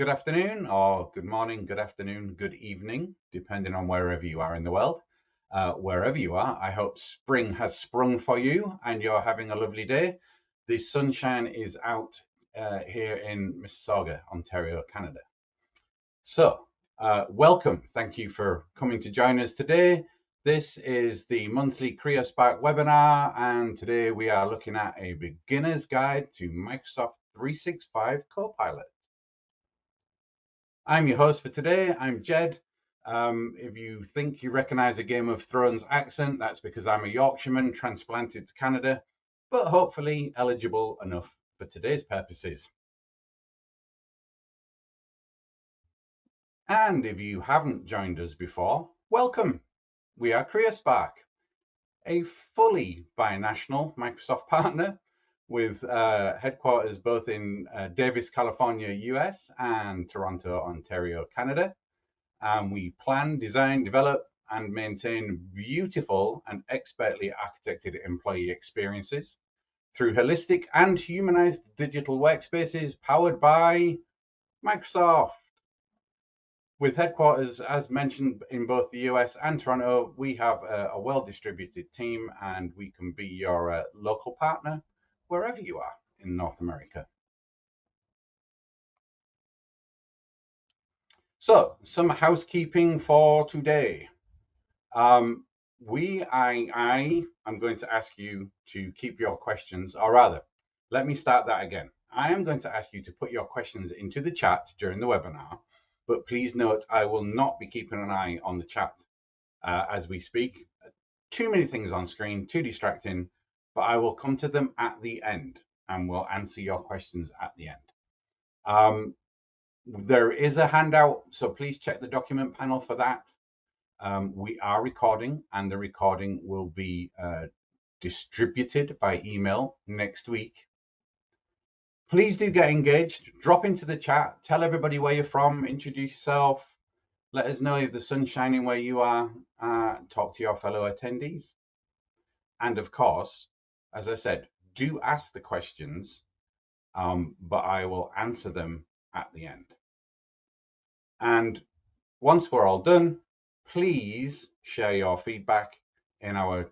Good afternoon, or good morning, good afternoon, good evening, depending on wherever you are in the world. Wherever you are, I hope spring has sprung for you and you're having a lovely day. The sunshine is out here in Mississauga, Ontario, Canada. So, welcome. Thank you for coming to join us today. This is the monthly CreoSpark webinar, and today we are looking at a beginner's guide to Microsoft 365 Copilot. I'm your host for today. I'm Jed. If you think you recognize a Game of Thrones accent, that's because I'm a Yorkshireman transplanted to Canada, but hopefully eligible enough for today's purposes. And if you haven't joined us before, welcome. We are CreoSpark, a fully binational Microsoft partner with headquarters both in Davis, California, US, and Toronto, Ontario, Canada. We plan, design, develop, and maintain beautiful and expertly architected employee experiences through holistic and humanized digital workspaces powered by Microsoft. With headquarters, as mentioned, in both the US and Toronto, we have a well-distributed team, and we can be your local partner wherever you are in North America. So, some housekeeping for today. I am going to ask you to keep your questions, or rather, let me start that again. I am going to ask you to put your questions into the chat during the webinar, but please note I will not be keeping an eye on the chat as we speak. Too many things on screen, too distracting, but I will come to them at the end and will answer your questions at the end. There is a handout, so please check the document panel for that. We are recording, and the recording will be distributed by email next week. Please do get engaged. Drop into the chat. Tell everybody where you're from. Introduce yourself. Let us know if the sun's shining where you are. Talk to your fellow attendees. And of course, as I said, do ask the questions, but I will answer them at the end. And once we're all done, please share your feedback in our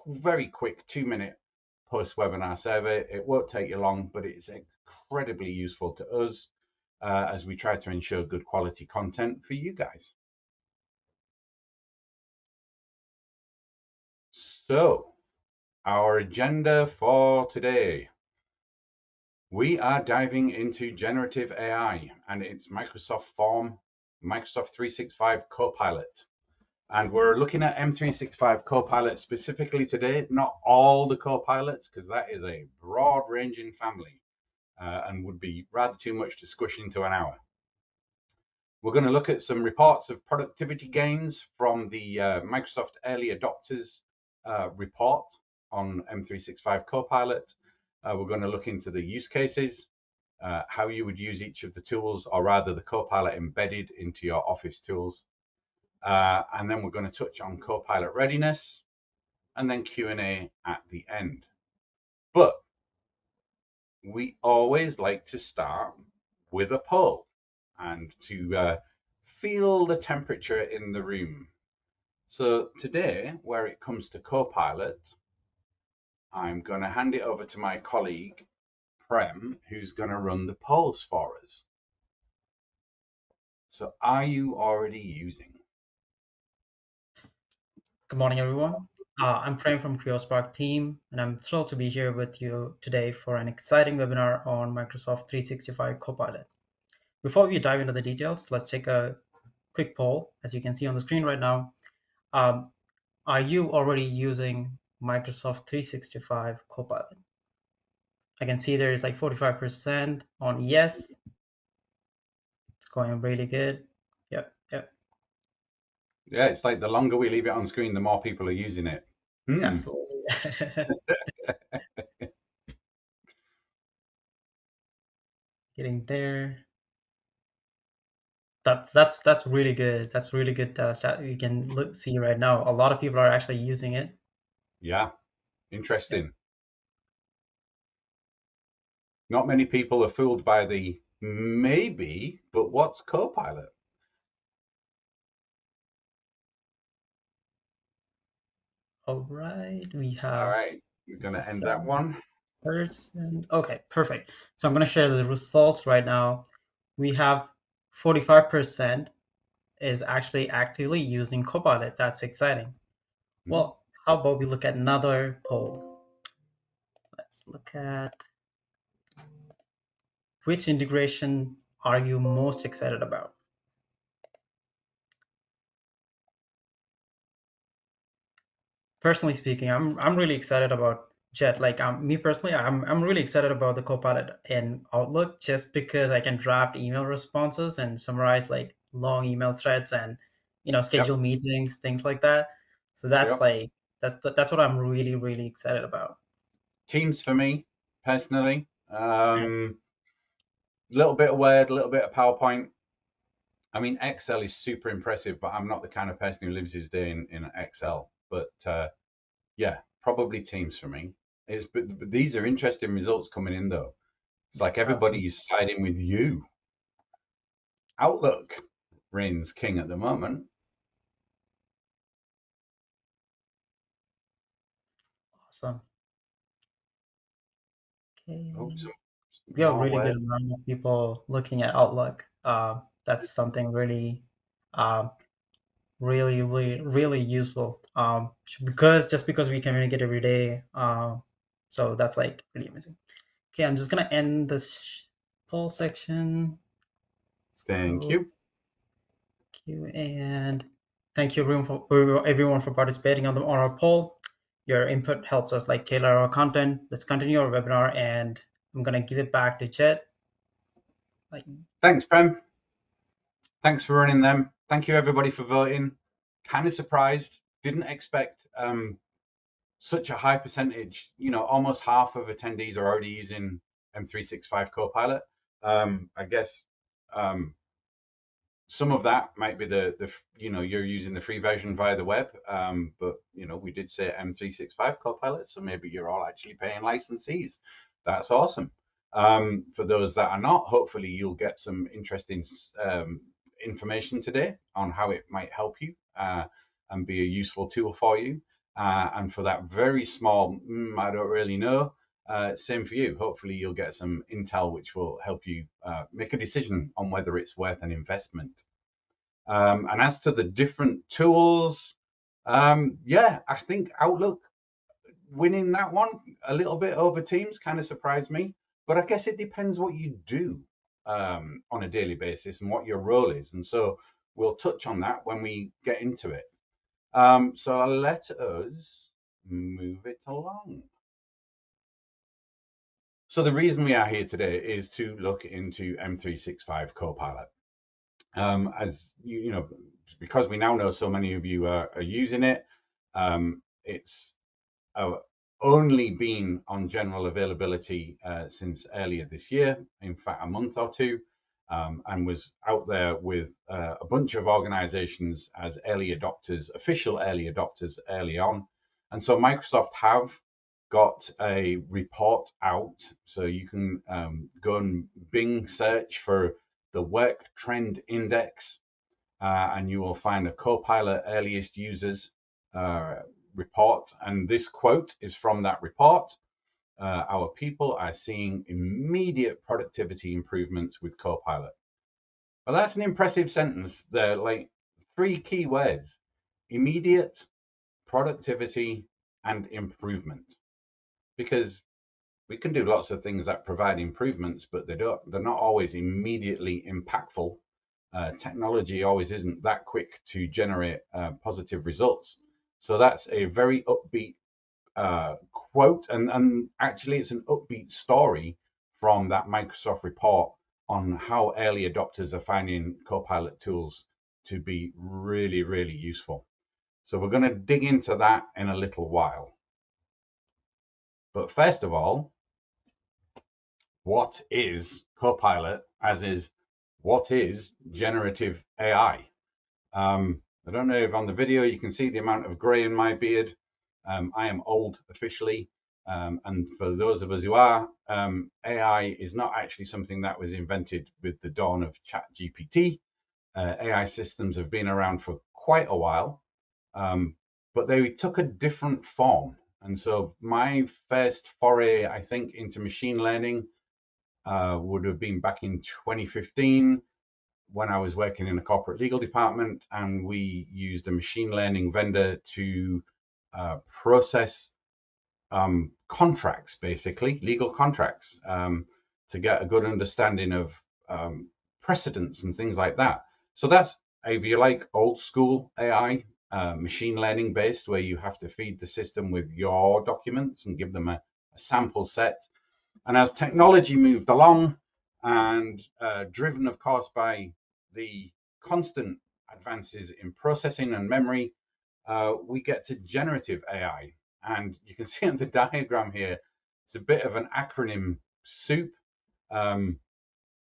very quick 2-minute post-webinar survey. It won't take you long, but it's incredibly useful to us as we try to ensure good quality content for you guys. So, our agenda for today. We are diving into generative AI and its Microsoft form, Microsoft 365 Copilot. And we're looking at M365 Copilot specifically today, not all the Copilots, because that is a broad-ranging family and would be rather too much to squish into an hour. We're going to look at some reports of productivity gains from the Microsoft Early Adopters report on M365 Copilot. We're going to look into the use cases, how you would use each of the tools, or rather the Copilot embedded into your Office tools. And then we're going to touch on Copilot readiness, and then Q&A at the end. But we always like to start with a poll and to feel the temperature in the room. So today, where it comes to Copilot, I'm going to hand it over to my colleague, Prem, who's going to run the polls for us. So are you already using? Good morning, everyone. I'm Prem from CreoSpark team, and I'm thrilled to be here with you today for an exciting webinar on Microsoft 365 Copilot. Before we dive into the details, let's take a quick poll. As you can see on the screen right now, are you already using Microsoft 365 Copilot? I can see there is like 45% on yes. It's going really good. Yep. Yeah, it's like the longer we leave it on screen, the more people are using it. Absolutely. Getting there. That's really good. That's really good stat you can see right now. A lot of people are actually using it. Yeah, interesting. Not many people are fooled by the Maybe, but what's Copilot? All right, we All have right, we're going to end that 67%. one. Okay, perfect. So I'm going to share the results right now. We have 45% is actually actively using Copilot. That's exciting. Hmm. Well, how about we look at another poll? Let's look at which integration are you most excited about? Personally speaking, I'm really excited about Jet. Like me personally, I'm really excited about the Copilot in Outlook just because I can draft email responses and summarize like long email threads and Yep, schedule meetings, things like that. So that's yep. like that's what I'm really excited about. Teams for me, personally. Little bit of Word, a little bit of PowerPoint. I mean, Excel is super impressive, but I'm not the kind of person who lives his day in Excel. But yeah, probably Teams for me. But these are interesting results coming in, though. It's like Absolutely everybody's siding with you. Outlook reigns king at the moment. awesome. Oh, Okay. some We have a more really good Word. amount of people looking at Outlook. That's something uh, really useful. Because we communicate every day. So that's like really amazing. Okay, I'm just gonna end this poll section. Let's Thank close you. Q and thank you everyone for participating on our poll. Your input helps us like tailor our content. Let's continue our webinar, and I'm gonna give it back to Chet. Like, Thanks, Prem. Thanks for running them. Thank you, everybody, for voting. Kind of surprised. Didn't expect such a high percentage. Almost half of attendees are already using M365 Copilot. I guess um, some of that might be you're using the free version via the web, but we did say M365 Copilot, so maybe you're all actually paying licensees. That's awesome. For those that are not, hopefully you'll get some interesting information today on how it might help you and be a useful tool for you. And for that very small, I don't really know, same for you. Hopefully, you'll get some intel which will help you make a decision on whether it's worth an investment. And as to the different tools, yeah, I think Outlook winning that one a little bit over Teams kind of surprised me. But I guess it depends what you do on a daily basis and what your role is. And so we'll touch on that when we get into it. So let us move it along. So the reason we are here today is to look into M365 Copilot. As you know, because we now know so many of you are using it, it's only been on general availability since earlier this year, in fact, a month or two, and was out there with a bunch of organizations as early adopters, official early adopters early on. And so Microsoft have got a report out, so you can go and Bing search for the Work Trend Index, and you will find a Copilot earliest users uh, report. And this quote is from that report. Our people are seeing immediate productivity improvements with Copilot. Well, that's an impressive sentence. They're like three key words: immediate, productivity, and improvement. Because we can do lots of things that provide improvements, but they're not always immediately impactful. Technology always isn't that quick to generate positive results. So that's a very upbeat quote, and actually it's an upbeat story from that Microsoft report on how early adopters are finding Copilot tools to be really useful. So we're going to dig into that in a little while. But first of all, what is Copilot, as is what is generative AI? I don't know if on the video you can see the amount of gray in my beard. I am old officially. And for those of us who are, AI is not actually something that was invented with the dawn of ChatGPT. AI systems have been around for quite a while, but they took a different form. And so my first foray, I think, into machine learning would have been back in 2015 when I was working in a corporate legal department, and we used a machine learning vendor to process contracts, basically legal contracts, to get a good understanding of precedents and things like that. So that's, if you like, old school AI, machine learning based, where you have to feed the system with your documents and give them a sample set. And as technology moved along, and driven, of course, by the constant advances in processing and memory, we get to generative AI. And you can see on the diagram here, it's a bit of an acronym soup.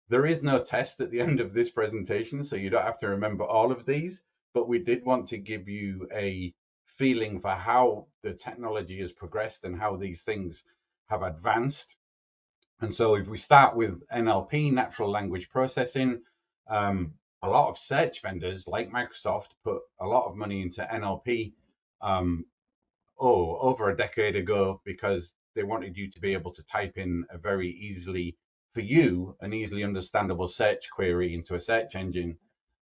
There is no test at the end of this presentation, so you don't have to remember all of these, but we did want to give you a feeling for how the technology has progressed and how these things have advanced. And so if we start with NLP, natural language processing, a lot of search vendors like Microsoft put a lot of money into NLP over a decade ago, because they wanted you to be able to type in a very easily, for you, an easily understandable search query into a search engine.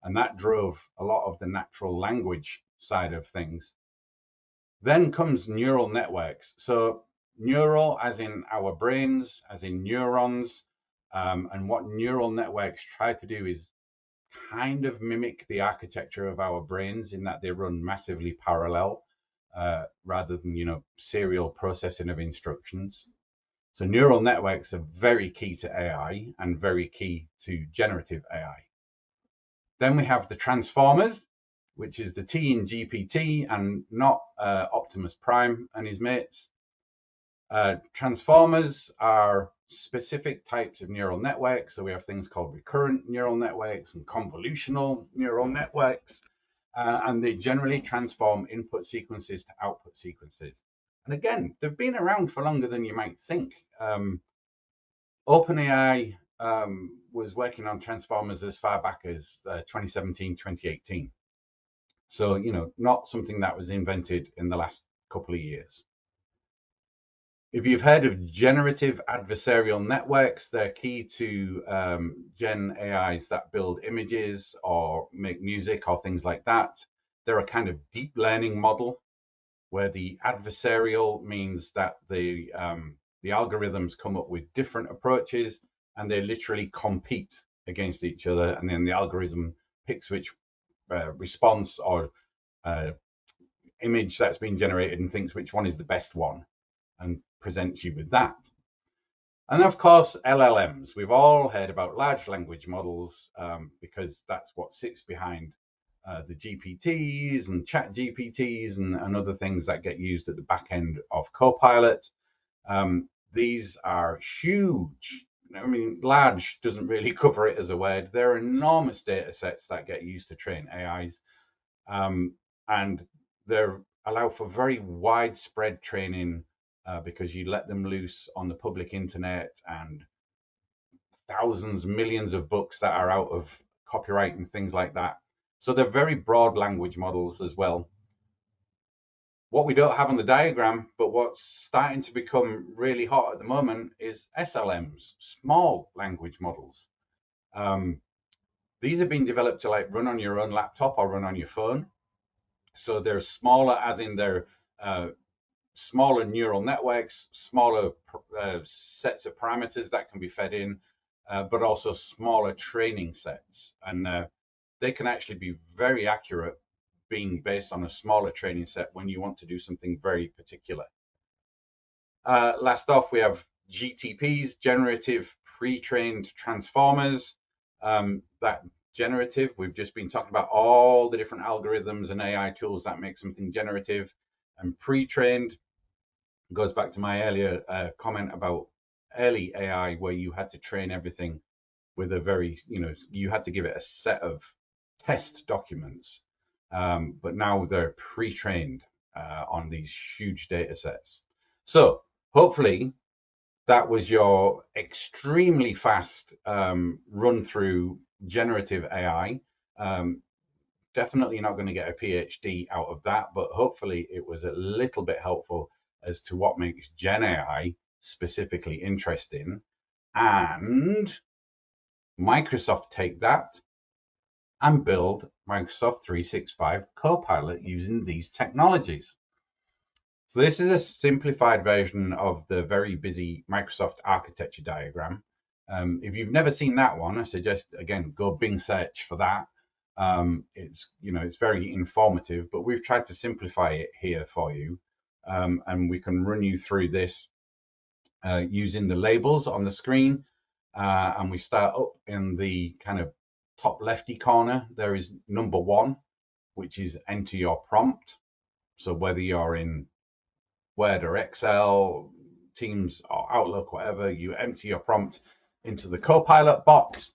And that drove a lot of the natural language side of things. Then comes neural networks. So neural as in our brains, as in neurons. And what neural networks try to do is kind of mimic the architecture of our brains, in that they run massively parallel, rather than serial processing of instructions. So neural networks are very key to AI and very key to generative AI. Then we have the transformers, which is the T in GPT and not Optimus Prime and his mates. Transformers are specific types of neural networks. So we have things called recurrent neural networks and convolutional neural networks. And they generally transform input sequences to output sequences. And again, they've been around for longer than you might think. OpenAI was working on transformers as far back as 2017, 2018. So, not something that was invented in the last couple of years. If you've heard of generative adversarial networks, they're key to Gen AIs that build images or make music or things like that. They're a kind of deep learning model, where the adversarial means that the algorithms come up with different approaches and they literally compete against each other. And then the algorithm picks which response or image that's been generated and thinks which one is the best one, and presents you with that. And of course, LLMs. We've all heard about large language models, because that's what sits behind the GPTs and chat GPTs and other things that get used at the back end of Copilot. These are huge. I mean, large doesn't really cover it as a word. They're enormous data sets that get used to train AIs. And they allow for very widespread training, because you let them loose on the public internet, and thousands, millions of books that are out of copyright and things like that. So they're very broad language models as well. What we don't have on the diagram, but what's starting to become really hot at the moment, is SLMs, small language models. These have been developed to run on your own laptop or run on your phone. So they're smaller, as in they're smaller neural networks, smaller sets of parameters that can be fed in, but also smaller training sets. And they can actually be very accurate, being based on a smaller training set when you want to do something very particular. Last off, we have GTPs, generative pre-trained transformers. That generative, we've just been talking about all the different algorithms and AI tools that make something generative. And pre-trained goes back to my earlier comment about early AI, where you had to train everything with a very, you had to give it a set of test documents. But now they're pre-trained on these huge data sets. So Hopefully, that was your extremely fast run through generative AI. Definitely not going to get a PhD out of that, but hopefully it was a little bit helpful as to what makes Gen AI specifically interesting. And Microsoft take that and build Microsoft 365 Copilot using these technologies. So this is a simplified version of the very busy Microsoft architecture diagram. If you've never seen that one, I suggest, again, go Bing search for that. It's very informative, but we've tried to simplify it here for you. And we can run you through this using the labels on the screen. And we start up in the kind of top lefty corner. There is number 1, which is enter your prompt. So whether you're in Word or Excel, Teams or Outlook, whatever, you empty your prompt into the Copilot box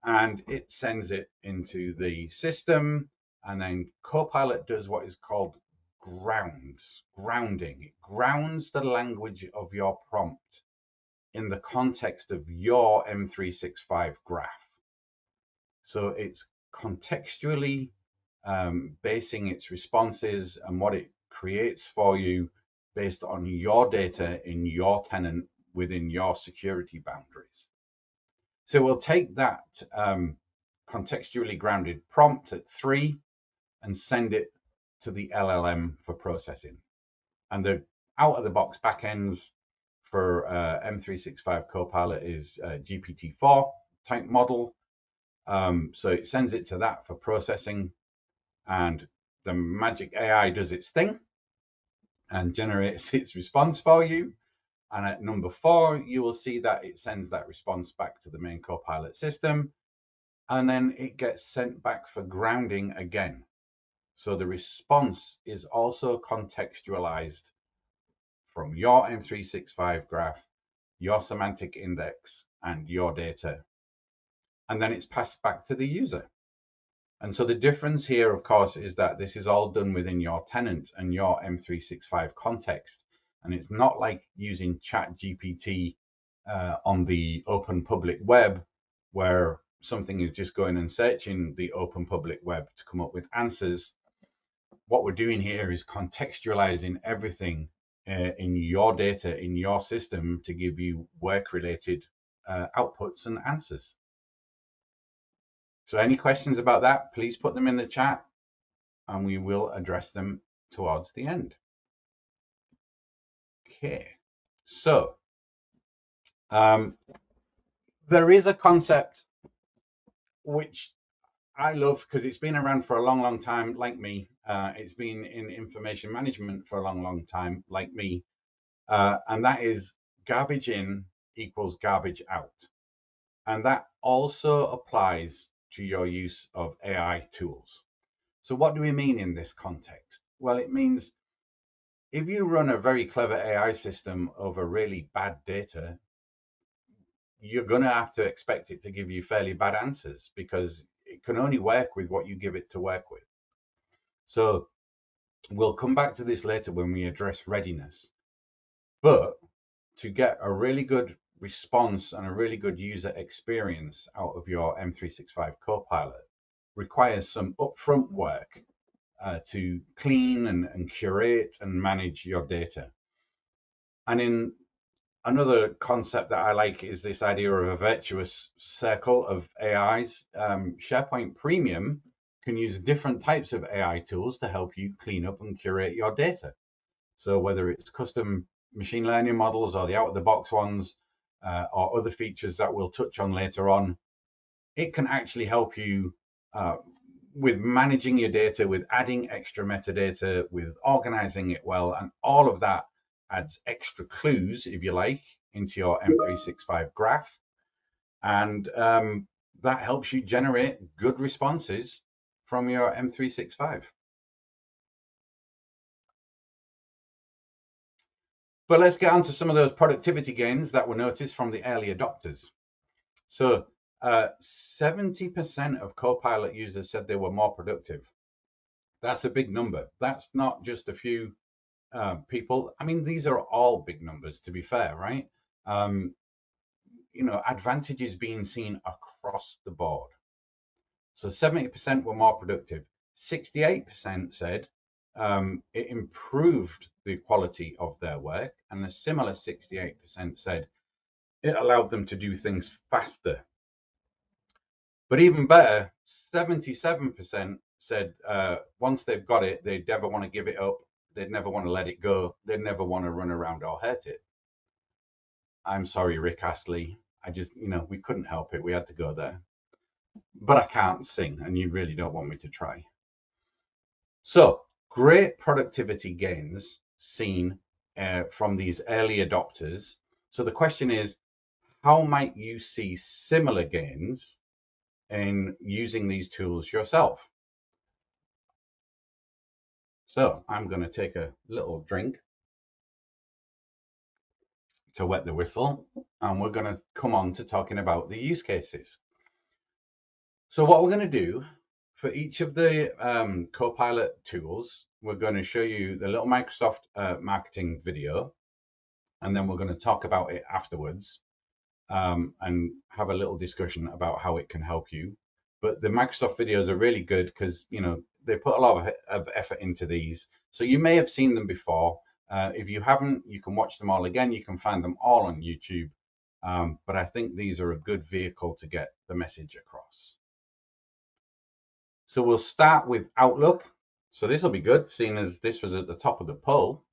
and it sends it into the system. And then Copilot does what is called grounding. It grounds the language of your prompt in the context of your M365 graph. So it's contextually basing its responses and what it creates for you based on your data in your tenant within your security boundaries. So we'll take that contextually grounded prompt at 3 and send it to the LLM for processing. And the out-of-the-box backends for M365 Copilot is GPT-4 type model. So it sends it to that for processing, and the magic AI does its thing and generates its response for you. And at number 4, you will see that it sends that response back to the main Copilot system, and then it gets sent back for grounding again. So the response is also contextualized from your M365 graph, your semantic index, and your data. And then it's passed back to the user. And so the difference here, of course, is that this is all done within your tenant and your M365 context. And it's not like using ChatGPT on the open public web, where something is just going and searching the open public web to come up with answers. What we're doing here is contextualizing everything in your data, in your system, to give you work-related outputs and answers. So any questions about that, please put them in the chat and we will address them towards the end. Okay, so there is a concept which I love because it's been around for a long, long time, like me. It's been in information management for a long, long time, like me. And that is garbage in equals garbage out. And that also applies to your use of AI tools. So what do we mean in this context? Well, it means if you run a very clever AI system over really bad data, you're going to have to expect it to give you fairly bad answers because it can only work with what you give it to work with. So we'll come back to this later when we address readiness. But to get a really good response and a really good user experience out of your M365 Copilot requires some upfront work to clean and curate and manage your data. And in another concept that I like is this idea of a virtuous circle of AIs. SharePoint Premium can use different types of AI tools to help you clean up and curate your data. So whether it's custom machine learning models or the out-of-the-box ones or other features that we'll touch on later on, it can actually help you with managing your data, with adding extra metadata, with organizing it well, and all of that adds extra clues, if you like, into your M365 graph. And that helps you generate good responses from your M365. But let's get on to some of those productivity gains that were noticed from the early adopters. So 70% of Copilot users said they were more productive. That's a big number. That's not just a few people. I mean, these are all big numbers, to be fair, right? Advantages being seen across the board. So 70% were more productive. 68% said it improved the quality of their work, and a similar 68% said it allowed them to do things faster. But even better, 77% said once they've got it, they'd never want to give it up. They'd never want to let it go. They'd never want to run around or hurt it. I'm sorry, Rick Astley. We couldn't help it. We had to go there. But I can't sing, and you really don't want me to try. So, great productivity gains seen from these early adopters. So the question is, how might you see similar gains in using these tools yourself? So I'm going to take a little drink to wet the whistle, and we're going to come on to talking about the use cases. So what we're going to do for each of the Copilot tools, we're going to show you the little Microsoft marketing video, and then we're going to talk about it afterwards and have a little discussion about how it can help you. But the Microsoft videos are really good because they put a lot of effort into these. So you may have seen them before. If you haven't, you can watch them all again. You can find them all on YouTube. But I think these are a good vehicle to get the message across. So we'll start with Outlook. So this will be good, seeing as this was at the top of the poll.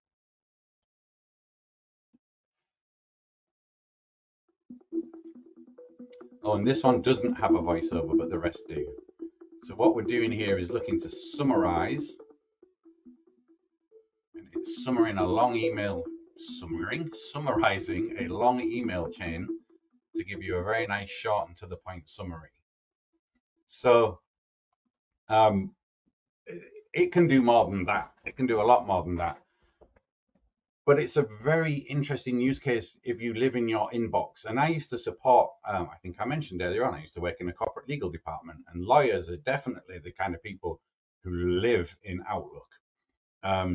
Oh, and this one doesn't have a voiceover, but the rest do. So what we're doing here is looking to summarize. And it's summarizing a long email chain to give you a very nice short and to the point summary. So it can do more than that. It can do a lot more than that. But it's a very interesting use case if you live in your inbox. And I used to support, I think I mentioned earlier on, I used to work in a corporate legal department, and lawyers are definitely the kind of people who live in Outlook.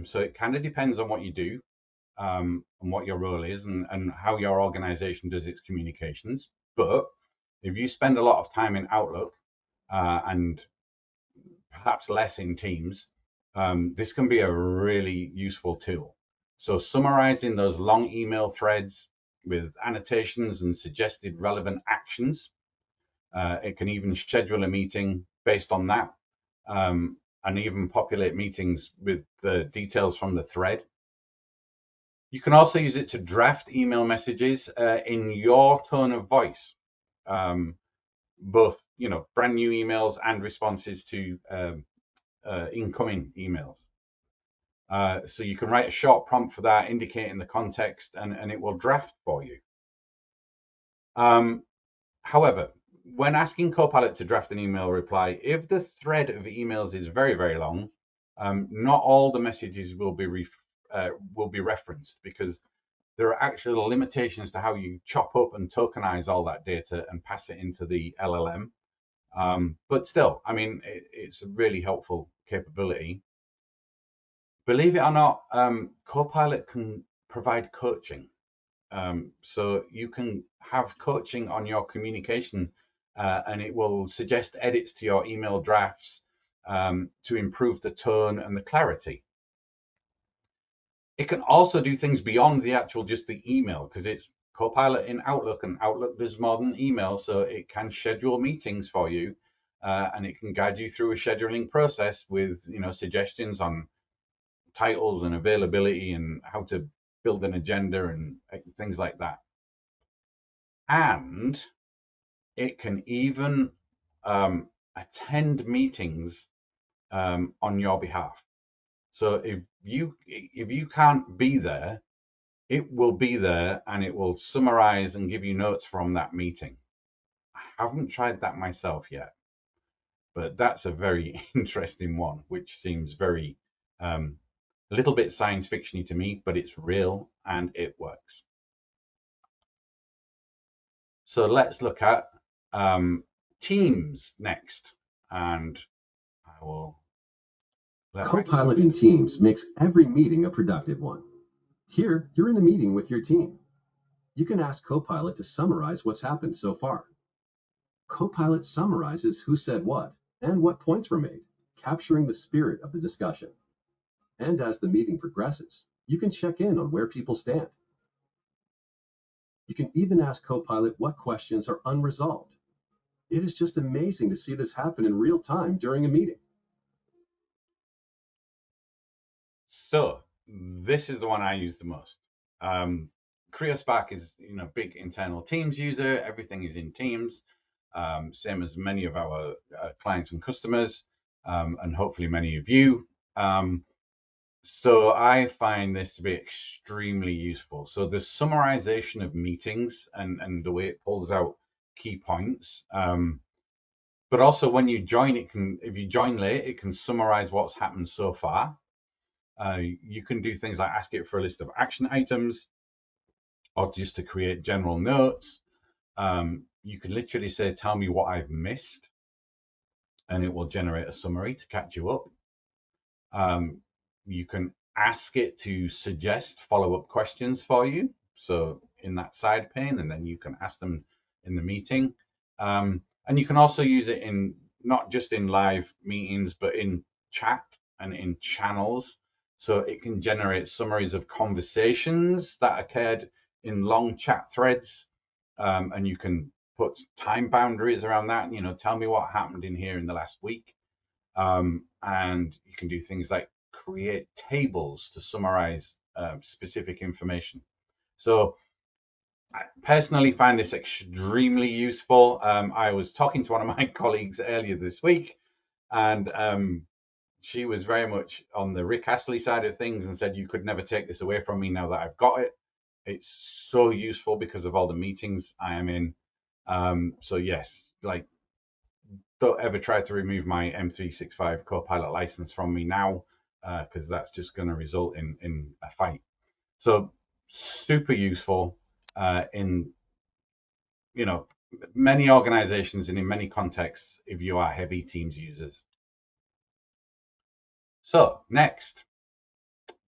So it kind of depends on what you do and what your role is and how your organization does its communications. But if you spend a lot of time in Outlook and perhaps less in Teams, this can be a really useful tool. So summarizing those long email threads with annotations and suggested relevant actions. It can even schedule a meeting based on that, and even populate meetings with the details from the thread. You can also use it to draft email messages in your tone of voice, both brand new emails and responses to incoming emails. So you can write a short prompt for that, indicating the context, and it will draft for you. However, when asking Copilot to draft an email reply, if the thread of emails is very, very long, not all the messages will be referenced, because there are actual limitations to how you chop up and tokenize all that data and pass it into the LLM. But still, I mean, it's a really helpful capability. Believe it or not, Copilot can provide coaching. So you can have coaching on your communication, and it will suggest edits to your email drafts to improve the tone and the clarity. It can also do things beyond the actual just the email, because it's Copilot in Outlook, and Outlook does more than email, so it can schedule meetings for you, and it can guide you through a scheduling process with suggestions on titles and availability and how to build an agenda and things like that. And it can even attend meetings on your behalf. So if you can't be there, it will be there and it will summarize and give you notes from that meeting. I haven't tried that myself yet, but that's a very interesting one, which seems very a little bit science fiction-y to me, but it's real and it works. So let's look at Teams next, and I will Copilot in Teams makes every meeting a productive one. Here, you're in a meeting with your team. You can ask Copilot to summarize what's happened so far. Copilot summarizes who said what and what points were made, capturing the spirit of the discussion. And as the meeting progresses, you can check in on where people stand. You can even ask Copilot what questions are unresolved. It is just amazing to see this happen in real time during a meeting. So this is the one I use the most. CreoSpark is big internal Teams user. Everything is in Teams, same as many of our clients and customers, and hopefully many of you. So I find this to be extremely useful. So the summarization of meetings and the way it pulls out key points. But also when you join, if you join late, it can summarize what's happened so far. You can do things like ask it for a list of action items or just to create general notes. You can literally say, tell me what I've missed, and it will generate a summary to catch you up. You can ask it to suggest follow-up questions for you. So in that side pane, and then you can ask them in the meeting. And you can also use it in not just in live meetings, but in chat and in channels. So it can generate summaries of conversations that occurred in long chat threads. And you can put time boundaries around that. Tell me what happened in here in the last week. And you can do things like create tables to summarize specific information. So I personally find this extremely useful. I was talking to one of my colleagues earlier this week, and she was very much on the Rick Astley side of things and said, you could never take this away from me now that I've got it. It's so useful because of all the meetings I am in. So yes, like, don't ever try to remove my M365 Copilot license from me now, because that's just going to result in a fight. So super useful in many organizations and in many contexts if you are heavy Teams users. So next,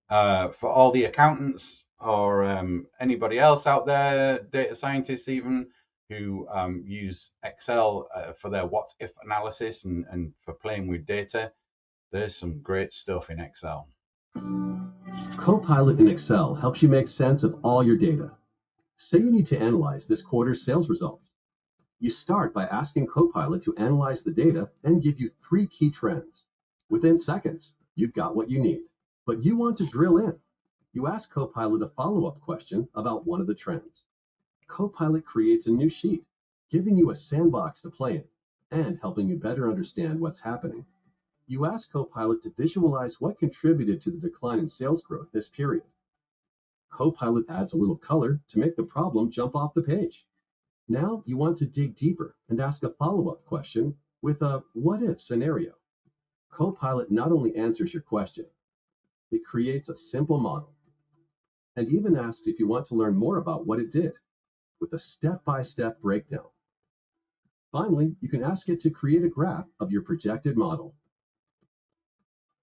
for all the accountants or anybody else out there, data scientists even, who use Excel for their what if analysis and for playing with data, there's some great stuff in Excel. Copilot in Excel helps you make sense of all your data. Say you need to analyze this quarter's sales results. You start by asking Copilot to analyze the data and give you 3 key trends. Within seconds, you've got what you need. But you want to drill in. You ask Copilot a follow-up question about one of the trends. Copilot creates a new sheet, giving you a sandbox to play in and helping you better understand what's happening. You ask Copilot to visualize what contributed to the decline in sales growth this period. Copilot adds a little color to make the problem jump off the page. Now you want to dig deeper and ask a follow-up question with a what-if scenario. Copilot not only answers your question, it creates a simple model and even asks if you want to learn more about what it did with a step-by-step breakdown. Finally, you can ask it to create a graph of your projected model.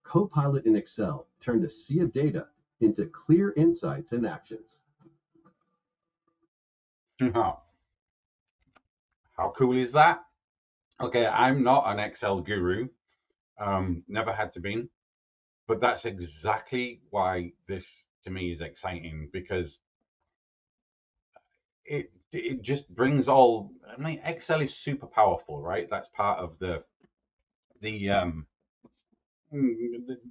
Copilot in Excel turned a sea of data into clear insights and actions. How cool is that? Okay, I'm not an Excel guru, never had to be, but that's exactly why this to me is exciting, because it just brings all. I mean, Excel is super powerful, right? That's part of the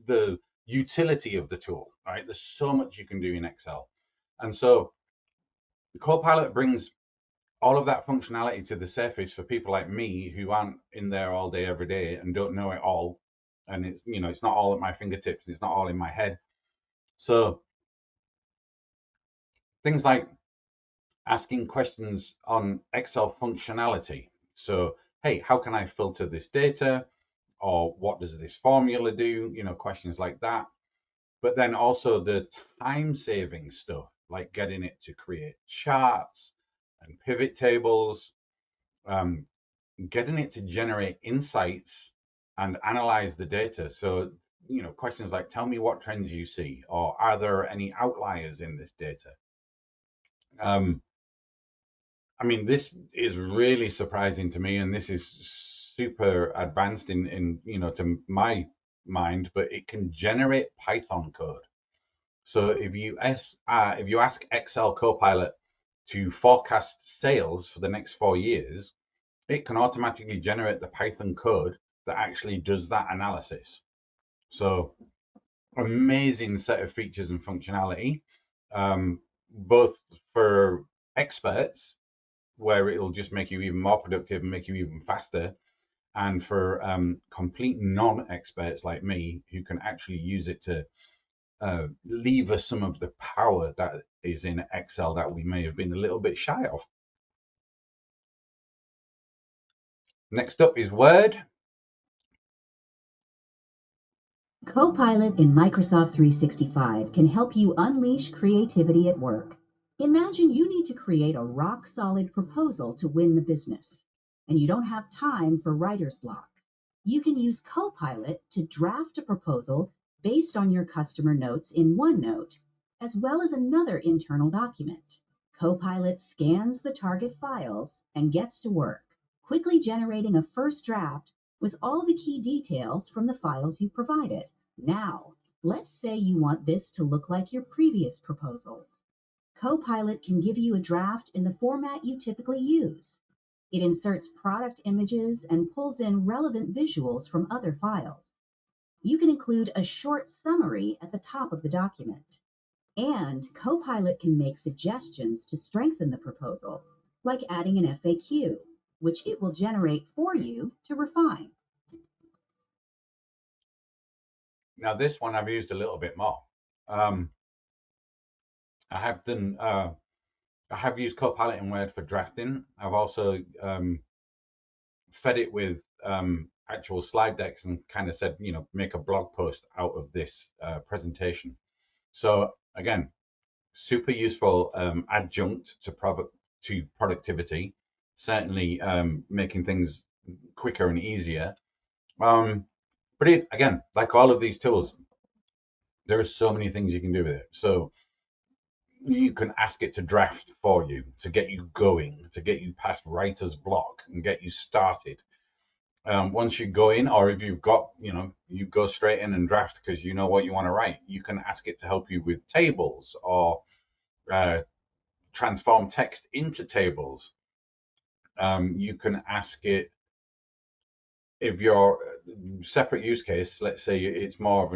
the utility of the tool, right? There's so much you can do in Excel, and so the Copilot brings all of that functionality to the surface for people like me who aren't in there all day every day and don't know it all, and it's not all at my fingertips, it's not all in my head. So things like asking questions on Excel functionality. So, hey, how can I filter this data? Or what does this formula do? Questions like that. But then also the time saving stuff, like getting it to create charts and pivot tables, getting it to generate insights and analyze the data. So questions like, tell me what trends you see, or are there any outliers in this data? I mean, this is really surprising to me, and this is super advanced in to my mind, but it can generate Python code. So if you ask Excel Copilot to forecast sales for the next 4 years, it can automatically generate the Python code that actually does that analysis. So amazing set of features and functionality, both for experts, where it'll just make you even more productive and make you even faster, and for complete non-experts like me, who can actually use it to lever some of the power that is in Excel that we may have been a little bit shy of. Next up is Word. Copilot in Microsoft 365 can help you unleash creativity at work. Imagine you need to create a rock-solid proposal to win the business, and you don't have time for writer's block. You can use Copilot to draft a proposal based on your customer notes in OneNote, as well as another internal document. Copilot scans the target files and gets to work, quickly generating a first draft with all the key details from the files you provided. Now, let's say you want this to look like your previous proposals. Copilot can give you a draft in the format you typically use. It inserts product images and pulls in relevant visuals from other files. You can include a short summary at the top of the document. And Copilot can make suggestions to strengthen the proposal, like adding an FAQ, which it will generate for you to refine. Now this one I've used a little bit more. I have used Copilot in Word for drafting. I've also fed it with actual slide decks and kind of said, make a blog post out of this presentation. So again, super useful adjunct to productivity, certainly making things quicker and easier. But again, like all of these tools, there are so many things you can do with it. So you can ask it to draft for you, to get you going, to get you past writer's block and get you started. Once you go in, or if you've got, you go straight in and draft because you know what you want to write, you can ask it to help you with tables or transform text into tables. You can ask it, if your separate use case, let's say it's not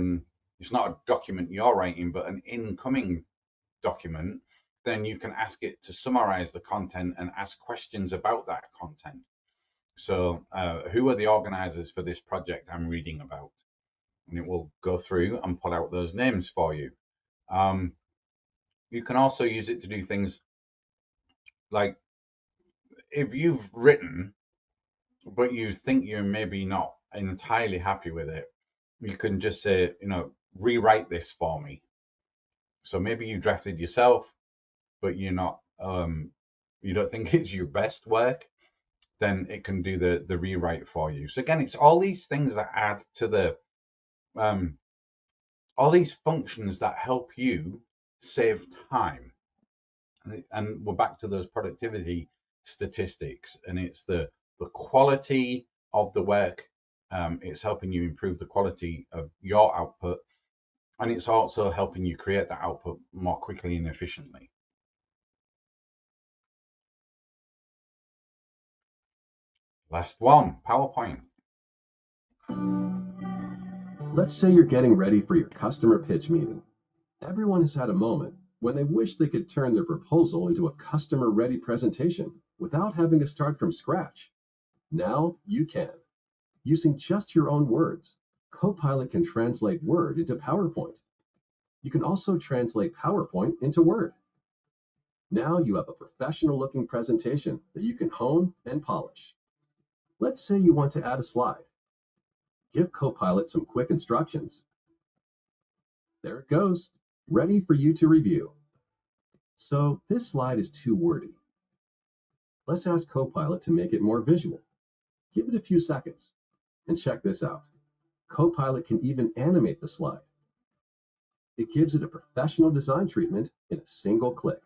a document you're writing, but an incoming document, then you can ask it to summarize the content and ask questions about that content. So who are the organizers for this project I'm reading about? And it will go through and pull out those names for you. You can also use it to do things like, if you've written, but you think you're maybe not entirely happy with it, you can just say, rewrite this for me. So maybe you drafted yourself, but you're not, you don't think it's your best work, then it can do the rewrite for you. So again, it's all these things that add to the, all these functions that help you save time. And we're back to those productivity statistics, and it's the quality of the work. It's helping you improve the quality of your output, and it's also helping you create that output more quickly and efficiently. Last one, PowerPoint. Let's say you're getting ready for your customer pitch meeting. Everyone has had a moment when they wish they could turn their proposal into a customer-ready presentation without having to start from scratch. Now you can. Using just your own words, Copilot can translate Word into PowerPoint. You can also translate PowerPoint into Word. Now you have a professional-looking presentation that you can hone and polish. Let's say you want to add a slide. Give Copilot some quick instructions. There it goes, ready for you to review. So this slide is too wordy. Let's ask Copilot to make it more visual. Give it a few seconds and check this out. Copilot can even animate the slide. It gives it a professional design treatment in a single click.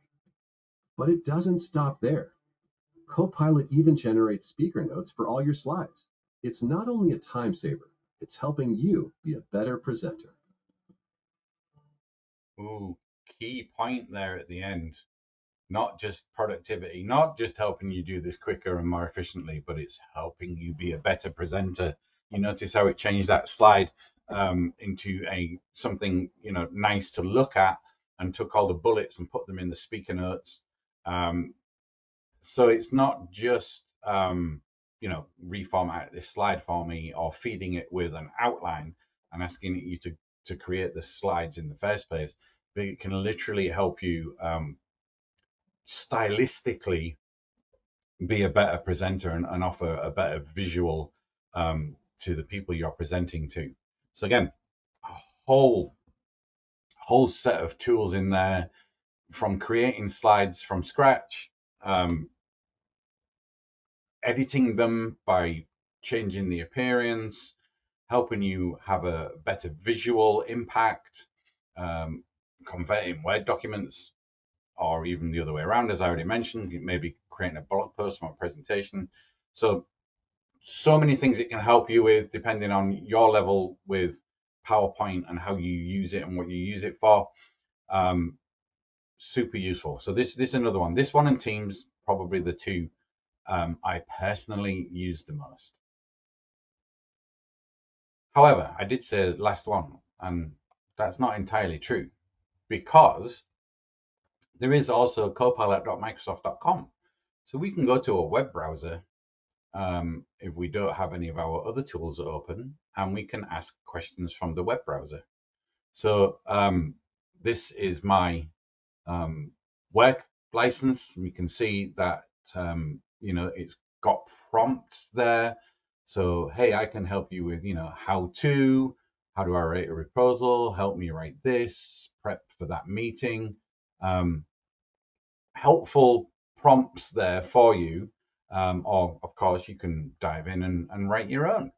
But it doesn't stop there. Copilot even generates speaker notes for all your slides. It's not only a time saver, it's helping you be a better presenter. Ooh, key point there at the end. Not just productivity, not just helping you do this quicker and more efficiently, but it's helping you be a better presenter. You notice how it changed that slide into something nice to look at, and took all the bullets and put them in the speaker notes. So it's not just reformat this slide for me, or feeding it with an outline and asking you to create the slides in the first place, but it can literally help you stylistically be a better presenter and offer a better visual to the people you're presenting to. So again, a whole set of tools in there, from creating slides from scratch, editing them by changing the appearance, helping you have a better visual impact, converting Word documents, or even the other way around, as I already mentioned, maybe creating a blog post from a presentation. So many things it can help you with, depending on your level with PowerPoint and how you use it and what you use it for. Super useful. So this is another one. This one and Teams, probably the two I personally use the most. However, I did say last one, and that's not entirely true, because there is also copilot.microsoft.com. So we can go to a web browser if we don't have any of our other tools open, and we can ask questions from the web browser. So this is my work license. We can see that it's got prompts there. So hey, I can help you with how do I write a proposal, help me write this, prep for that meeting. Helpful prompts there for you, or of course you can dive in and write your own.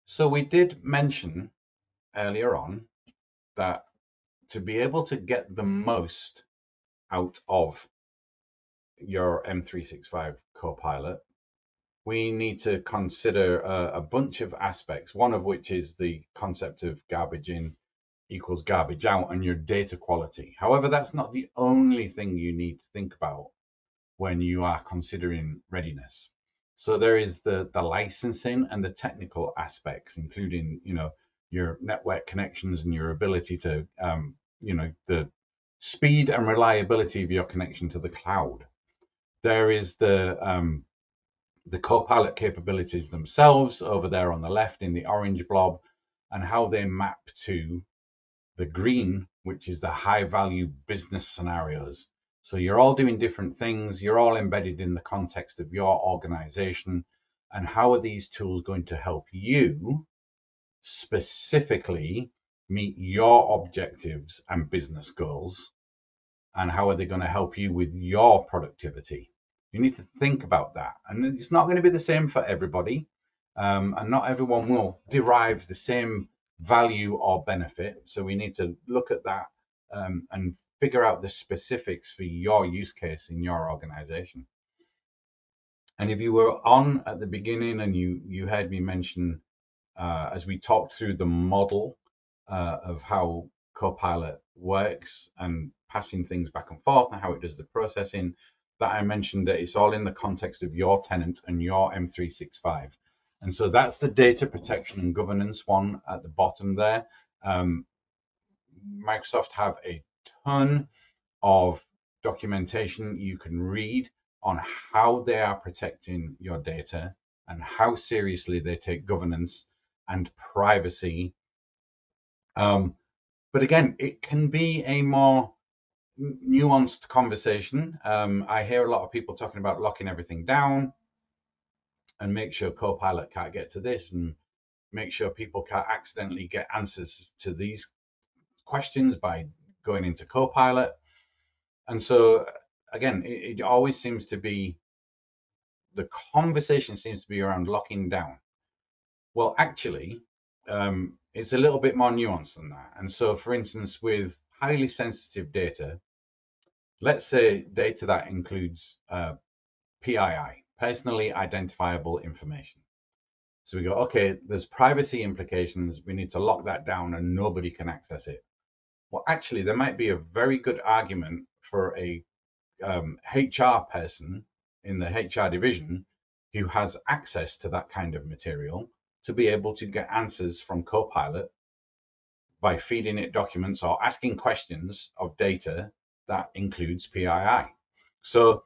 So we did mention earlier on that to be able to get the most out of your M365 Copilot, we need to consider a bunch of aspects, one of which is the concept of garbage in equals garbage out and your data quality. However, that's not the only thing you need to think about when you are considering readiness. So there is the licensing and the technical aspects, including your network connections and your ability to the speed and reliability of your connection to the cloud. There is the Copilot capabilities themselves over there on the left in the orange blob, and how they map to the green, which is the high value business scenarios. So you're all doing different things, you're all embedded in the context of your organization, and how are these tools going to help you specifically meet your objectives and business goals, and how are they going to help you with your productivity? You need to think about that, and it's not going to be the same for everybody, and not everyone will derive the same value or benefit. So we need to look at that and figure out the specifics for your use case in your organization. And if you were on at the beginning and you heard me mention as we talked through the model of how Copilot works and passing things back and forth and how it does the processing, that I mentioned that it's all in the context of your tenant and your M365. And so that's the data protection and governance one at the bottom there. Microsoft have a ton of documentation you can read on how they are protecting your data and how seriously they take governance and privacy. But again, it can be a more nuanced conversation. I hear a lot of people talking about locking everything down and make sure Copilot can't get to this, and make sure people can't accidentally get answers to these questions by going into Copilot. And so again, it always seems to be the conversation seems to be around locking down. Well, actually, it's a little bit more nuanced than that. And so, for instance, with highly sensitive data, let's say data that includes PII, personally identifiable information. So we go, okay, there's privacy implications. We need to lock that down and nobody can access it. Well, actually, there might be a very good argument for a HR person in the HR division who has access to that kind of material to be able to get answers from Copilot by feeding it documents or asking questions of data that includes PII. So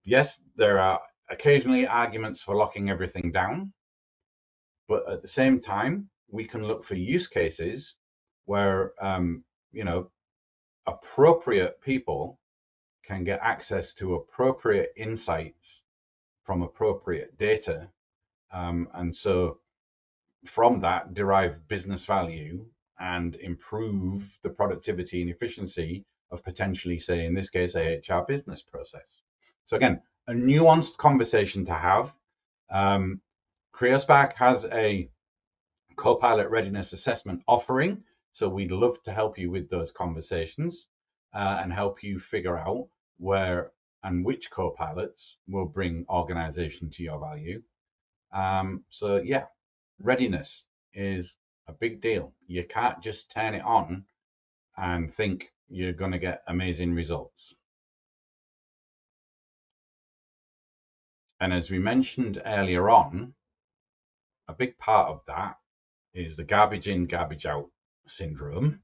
yes, there are occasionally arguments for locking everything down, but at the same time, we can look for use cases where appropriate people can get access to appropriate insights from appropriate data, and so from that derive business value and improve the productivity and efficiency of potentially, say, in this case, a HR business process. So again, a nuanced conversation to have. CreoSpark has a Copilot Readiness Assessment offering, so we'd love to help you with those conversations and help you figure out where and which Copilots will bring organization to your value. So yeah, readiness is a big deal. You can't just turn it on and think you're going to get amazing results. And as we mentioned earlier on, a big part of that is the garbage in, garbage out syndrome.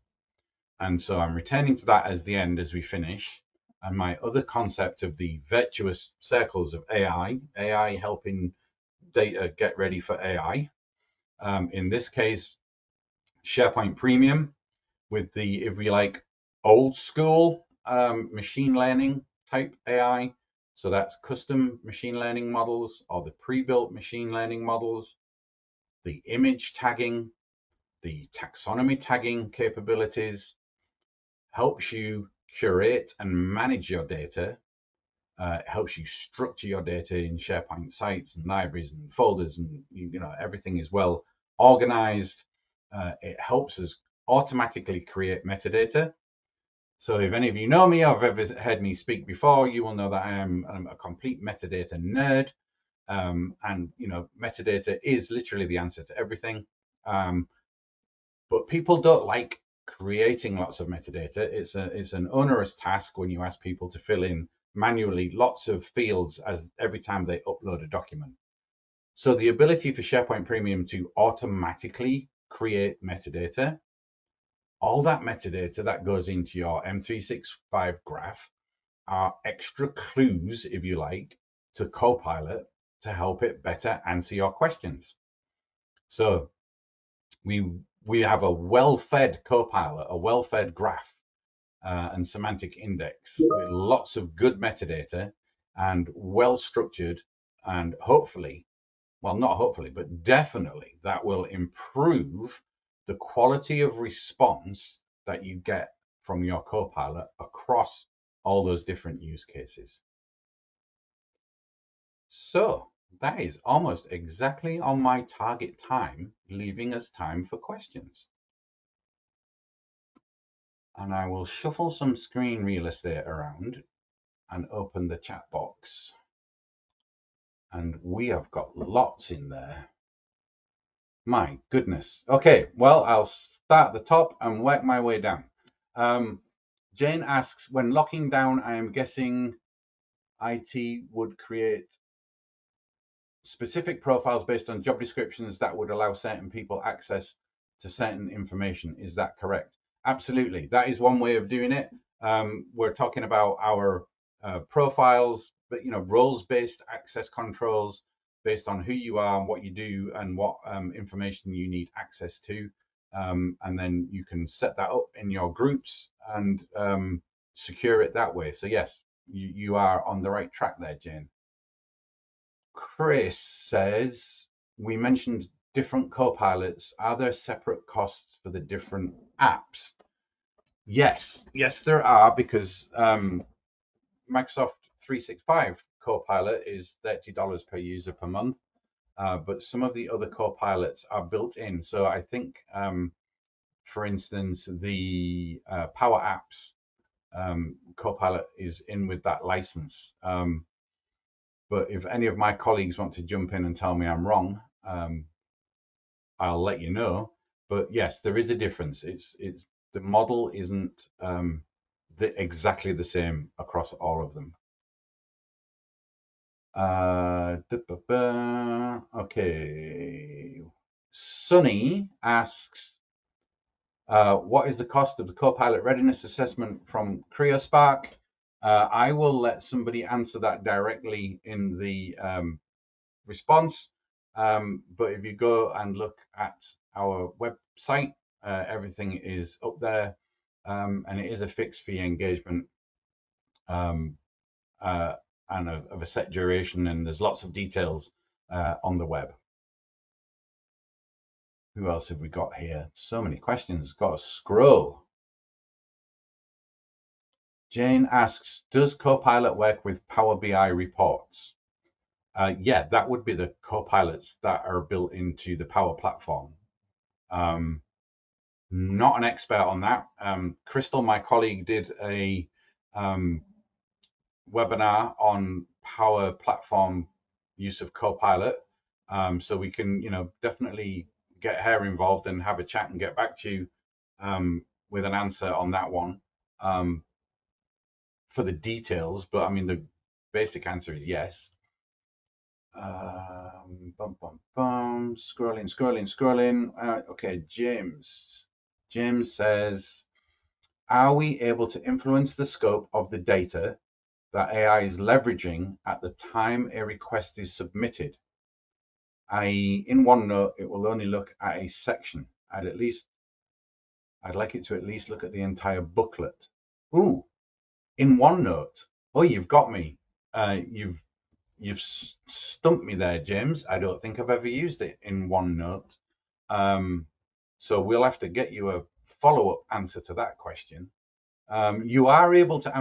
And so I'm returning to that as the end as we finish. And my other concept of the virtuous circles of AI helping data get ready for AI. In this case, SharePoint Premium with the, if we like, old school machine learning type AI. So that's custom machine learning models or the pre-built machine learning models, the image tagging, the taxonomy tagging capabilities, helps you curate and manage your data. It helps you structure your data in SharePoint sites and libraries and folders, and everything is well organized. It helps us automatically create metadata. So if any of you know me or have ever heard me speak before, you will know that I'm a complete metadata nerd. And metadata is literally the answer to everything. But people don't like creating lots of metadata. It's an onerous task when you ask people to fill in manually lots of fields as every time they upload a document. So the ability for SharePoint Premium to automatically create metadata, all that metadata that goes into your M365 graph are extra clues, if you like, to Copilot to help it better answer your questions. So we have a well-fed Copilot, a well-fed graph and semantic index with lots of good metadata and well-structured, and hopefully, well, not hopefully, but definitely that will improve the quality of response that you get from your Copilot across all those different use cases. So that is almost exactly on my target time, leaving us time for questions. And I will shuffle some screen real estate around and open the chat box. And we have got lots in there. My goodness. Okay, well, I'll start at the top and work my way down. Jane asks, when locking down, I am guessing IT would create specific profiles based on job descriptions that would allow certain people access to certain information. Is that correct? Absolutely. That is one way of doing it. We're talking about our profiles, but roles-based access controls based on who you are and what you do and what information you need access to. And then you can set that up in your groups and secure it that way. So yes, you are on the right track there, Jane. Chris says, we mentioned different Copilots. Are there separate costs for the different apps? Yes, there are, because Microsoft 365 Copilot is $30 per user per month, but some of the other Copilots are built in. So I think, for instance, the Power Apps Copilot is in with that license. But if any of my colleagues want to jump in and tell me I'm wrong, I'll let you know. But yes, there is a difference. It's the model isn't exactly the same across all of them. Okay. Sunny asks, what is the cost of the Copilot Readiness Assessment from CryoSpark? I will let somebody answer that directly in the response. But if you go and look at our website, everything is up there, and it is a fixed fee engagement and of a set duration, and there's lots of details on the web. Who else have we got here? So many questions. Got to scroll. Jane asks, does Copilot work with Power BI reports? Yeah, that would be the Copilots that are built into the Power Platform. Not an expert on that. Crystal, my colleague, did a webinar on Power Platform use of Copilot. So we can, definitely get her involved and have a chat and get back to you with an answer on that one for the details. But I mean, the basic answer is yes. Scrolling. Okay, James says, are we able to influence the scope of the data that AI is leveraging at the time a request is submitted? i.e., in OneNote, it will only look at a section. I'd like it to at least look at the entire booklet. Ooh, in OneNote. Oh, you've got me. You've stumped me there, James. I don't think I've ever used it in OneNote. So we'll have to get you a follow-up answer to that question. You are able to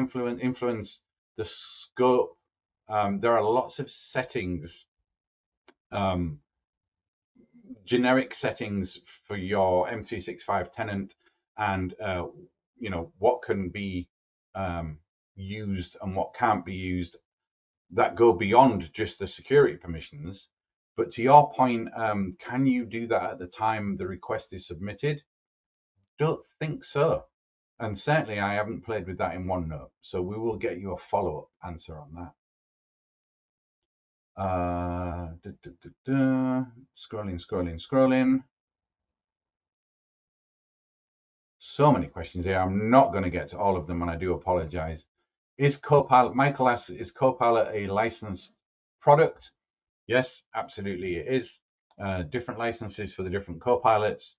influence the scope. There are lots of settings, generic settings for your M365 tenant, and what can be used and what can't be used, that go beyond just the security permissions. But to your point, can you do that at the time the request is submitted? Don't think so. And certainly I haven't played with that in OneNote. So we will get you a follow-up answer on that. Scrolling. So many questions here. I'm not going to get to all of them, and I do apologize. Michael asks, is Copilot a licensed product? Yes, absolutely it is. Different licenses for the different Copilots.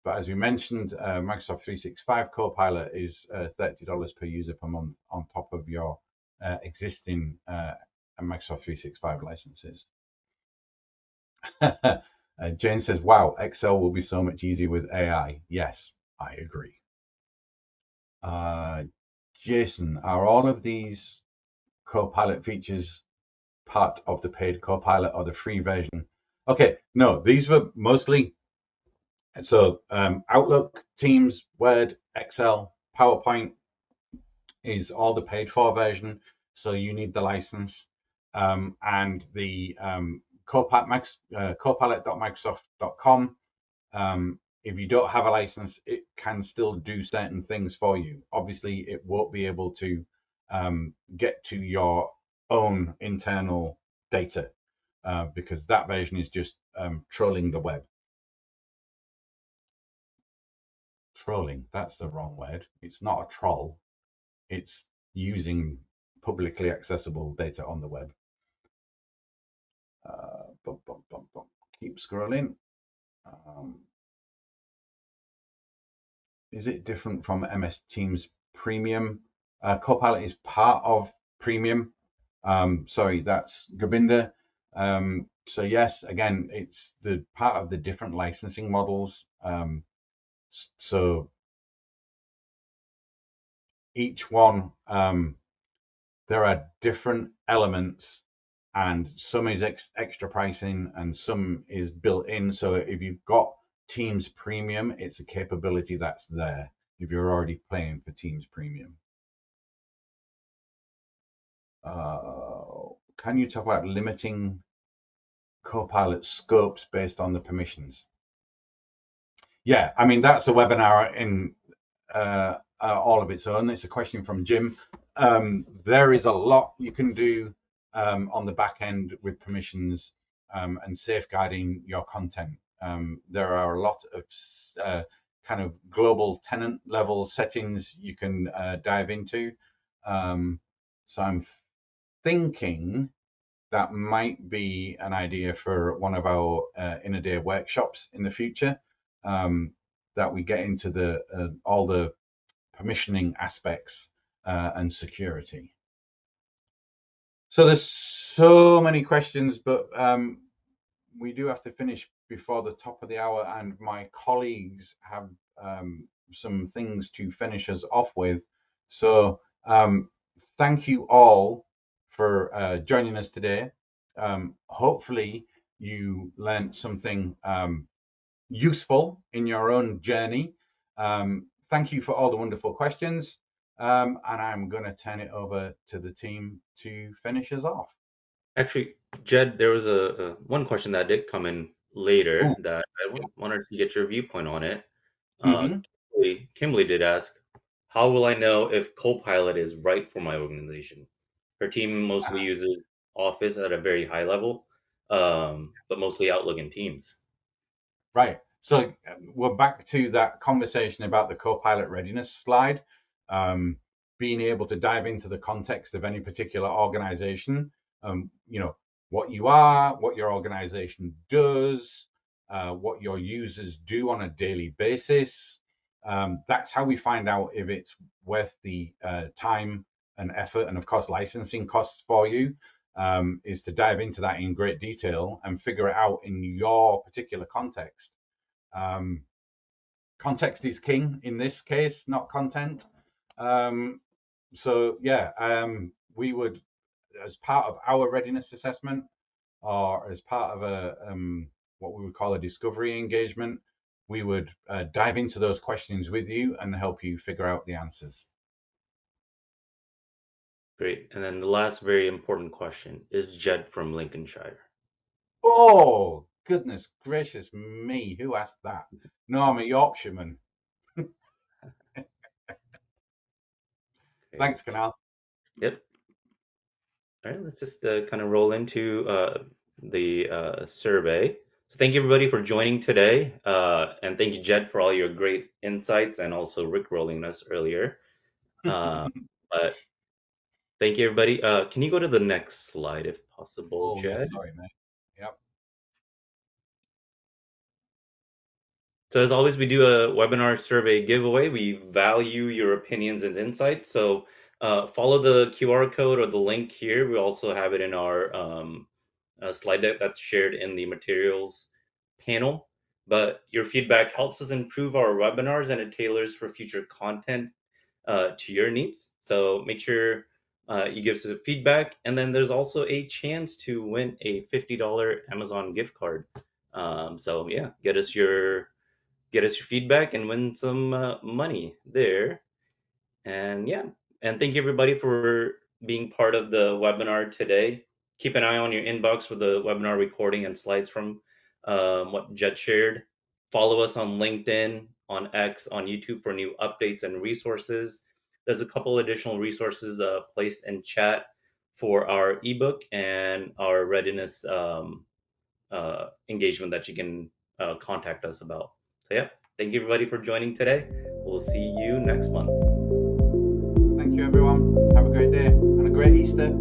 But as we mentioned, Microsoft 365 Copilot is $30 per user per month on top of your existing Microsoft 365 licenses. Jane says, wow, Excel will be so much easier with AI. Yes, I agree. Jason, are all of these Copilot features part of the paid Copilot or the free version? Okay, no, these were mostly, so Outlook, Teams, Word, Excel, PowerPoint is all the paid for version, so you need the license. And the copilot.microsoft.com, if you don't have a license, it can still do certain things for you. Obviously, it won't be able to get to your own internal data because that version is just trolling the web. Trolling, that's the wrong word. It's not a troll. It's using publicly accessible data on the web. Keep scrolling. Is it different from MS Teams Premium? Copilot is part of Premium. Sorry, that's Govinda. So yes, again, it's the part of the different licensing models. So each one, there are different elements, and some is extra pricing and some is built in. So if you've got Teams Premium, it's a capability that's there if you're already paying for Teams Premium. Can you talk about limiting Copilot scopes based on the permissions? Yeah, I mean, that's a webinar in all of its own. It's a question from Jim. There is a lot you can do on the back end with permissions and safeguarding your content. There are a lot of kind of global tenant level settings you can dive into. So I'm thinking that might be an idea for one of our in-a-day workshops in the future, that we get into the all the permissioning aspects and security. So there's so many questions, but we do have to finish before the top of the hour, and my colleagues have some things to finish us off with. So thank you all for joining us today. Hopefully you learned something useful in your own journey. Thank you for all the wonderful questions. And I'm going to turn it over to the team to finish us off. Actually, Jed, there was a one question that did come in later. Ooh. That I wanted to get your viewpoint on it. Mm-hmm. Kimberly did ask, how will I know if Copilot is right for my organization? Her team mostly uses Office at a very high level, but mostly Outlook and Teams. Right. So we're back to that conversation about the Copilot readiness slide. Being able to dive into the context of any particular organization, you know, what you are, what your organization does, what your users do on a daily basis. That's how we find out if it's worth the time and effort, and of course licensing costs for you, is to dive into that in great detail and figure it out in your particular context. Context is king in this case, not content. So yeah, we would, as part of our readiness assessment, or as part of a what we would call a discovery engagement, we would dive into those questions with you and help you figure out the answers. Great. And then the last very important question, is Jed from Lincolnshire? Oh, goodness gracious me, who asked that? No, I'm a Yorkshireman. Thanks, Canal. Yep. All right, let's just kind of roll into the survey. So thank you everybody for joining today, and thank you, Jed, for all your great insights, and also Rick rolling us earlier. But thank you, everybody. Can you go to the next slide if possible, Jed? Yeah, sorry, mate. Yep. So as always, we do a webinar survey giveaway. We value your opinions and insights. So follow the QR code or the link here. We also have it in our slide deck that's shared in the materials panel. But your feedback helps us improve our webinars, and it tailors for future content to your needs. So make sure you give us a feedback. And then there's also a chance to win a $50 Amazon gift card. So yeah, get us your feedback and win some money there. And yeah, and thank you everybody for being part of the webinar today. Keep an eye on your inbox for the webinar recording and slides from what Jed shared. Follow us on LinkedIn, on X, on YouTube for new updates and resources. There's a couple additional resources placed in chat for our ebook and our readiness engagement that you can contact us about. So yeah, thank you everybody for joining today. We'll see you next month. Thank you, everyone. Have a great day and a great Easter.